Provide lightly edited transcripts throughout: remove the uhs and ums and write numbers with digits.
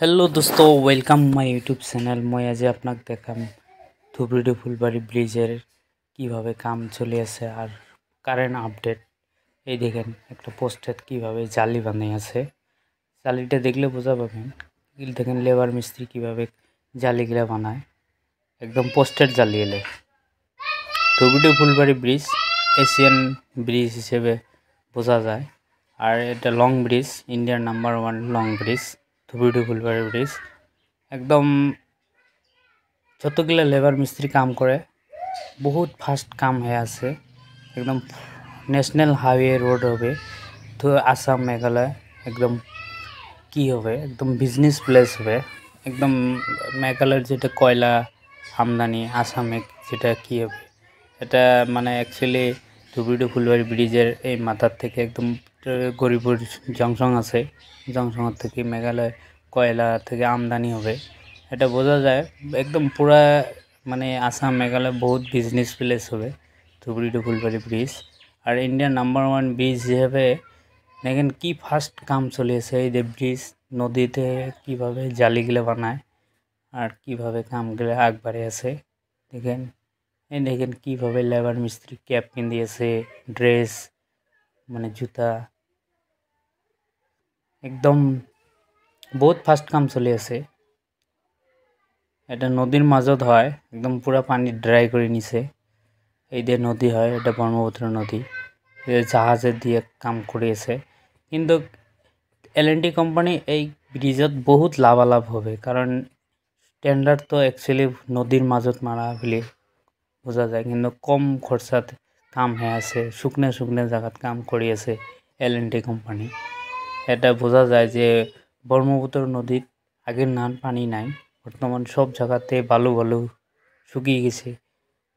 Hello दोस्तों welcome my YouTube channel. मैं आज आपनाक देखाम धुबुरी फुलबाड़ी ब्रिजेर কিভাবে কাম চলে আছে আর কারেন্ট আপডেট। এই দেখেন একটা পোস্টের কিভাবে জালি বানাই আছে। জালিটা দেখলে বোঝা পাবেন। এই দেখেন লেবার মিস্ত্রি কিভাবে জালিগুলা বানায়, একদম পোস্টের জালি এলে। Dhubri Phulbari bridge Asian bridge হিসেবে বোঝা যায়, আর এটা লং ব্রিজ, ইন্ডিয়ার number 1 long bridge Dhubri Phulbari bridge. একদম যতগুলা লেবার মিস্ত্রি কাম করে বহুত ফাস্ট কাম হয়ে আছে। একদম ন্যাশনাল হাইওয়ে রোড হবে তো আসাম মেঘালয় একদম কি হবে, একদম বিজনেস প্লেস হবে। একদম মেঘালয়ের যেটা কয়লা আমদানি আসামে যেটা কি হবে, এটা মানে অ্যাকচুয়ালি ধুবুরি ফুলবাড়ি ব্রিজের এই মাথার থেকে একদম গরিপুর জংশন আছে, জংশনের থেকে মেঘালয় কয়লা থেকে আমদানি হবে। এটা বোঝা যায় একদম পুরা মানে আসাম মেঘালয় বহুত বিজনেস প্লেস হবে ধুবুরি টু ফুলবাড়ি ব্রিজ। আর ইন্ডিয়ার নাম্বার 1 ব্রিজ হিসেবে দেখেন কি ফাস্ট কাম চলেছে। এই যে ব্রিজ নদীতে কিভাবে জালিগুলো বানায় আর কিভাবে কামগুলো আগবাড়ে আছে দেখেন। এই দেখেন কিভাবে লেবার মিস্ত্রি ক্যাপ পিন্দিয়েছে, ড্রেস মানে জুতা, একদম বহুত ফাস্ট কাম চলে আছে। এটা নদীর মাজত হয়, একদম পুরা পানি ড্রাই করে নিছে। এই যে নদী হয়, এটা ব্রহ্মপুত্র নদী। জাহাজে দিয়ে কাম করিয়েছে, কিন্তু এল&টি কোম্পানি এই ব্রিজত বহুত লাভালাভ হবে, কারণ টেন্ডার তো অ্যাকচুয়ালি নদীর মাজত মারা বলে বোঝা যায়, কিন্তু কম খরচাত কাম হয়ে আছে, শুকনো শুকনো জায়গাত কাম কৰি আছে এল&টি কোম্পানি। এটা বোঝা যায় যে ব্রহ্মপুত্র নদীত আগের নান পানি নাই, বর্তমান সব জায়গাতে বালু বালু শুকিয়ে গেছে।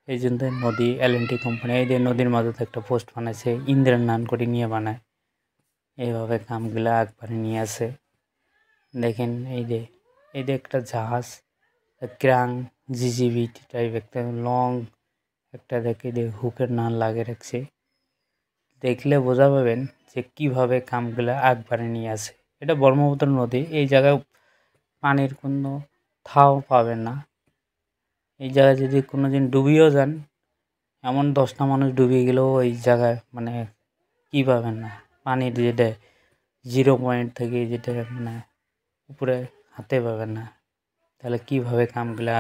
এই জন্য নদী এল&টি কোম্পানি এই যে নদীর মাজত একটা পোস্ট বানাইছে, ইন্দিরার নান করে নিয়ে বানায়। এইভাবে কামগুলা আগবাড়ি নিয়ে আসে। দেখেন এই যে একটা জাহাজ ক্রাং জিজিবি টাইপ একটা লং একটা দেখে যে হুকের নাল লাগে রাখছে। দেখলে বোঝা পাবেন যে কিভাবে কামগুলা আগবাড়ি নিয়ে আসে। এটা ব্রহ্মপুত্র নদী, এই জায়গায় পানির কোনো থাও পাবেন না। এই জায়গায় যদি কোনোদিন ডুবিও যান, এমন 10টা মানুষ ডুবে গেলেও এই জায়গায় মানে কি পাবেন না, পানির যেটা 0 পয়েন্ট থেকে যেটা মানে উপরে হাতে পাবেন না। তাহলে কিভাবে কামগুলা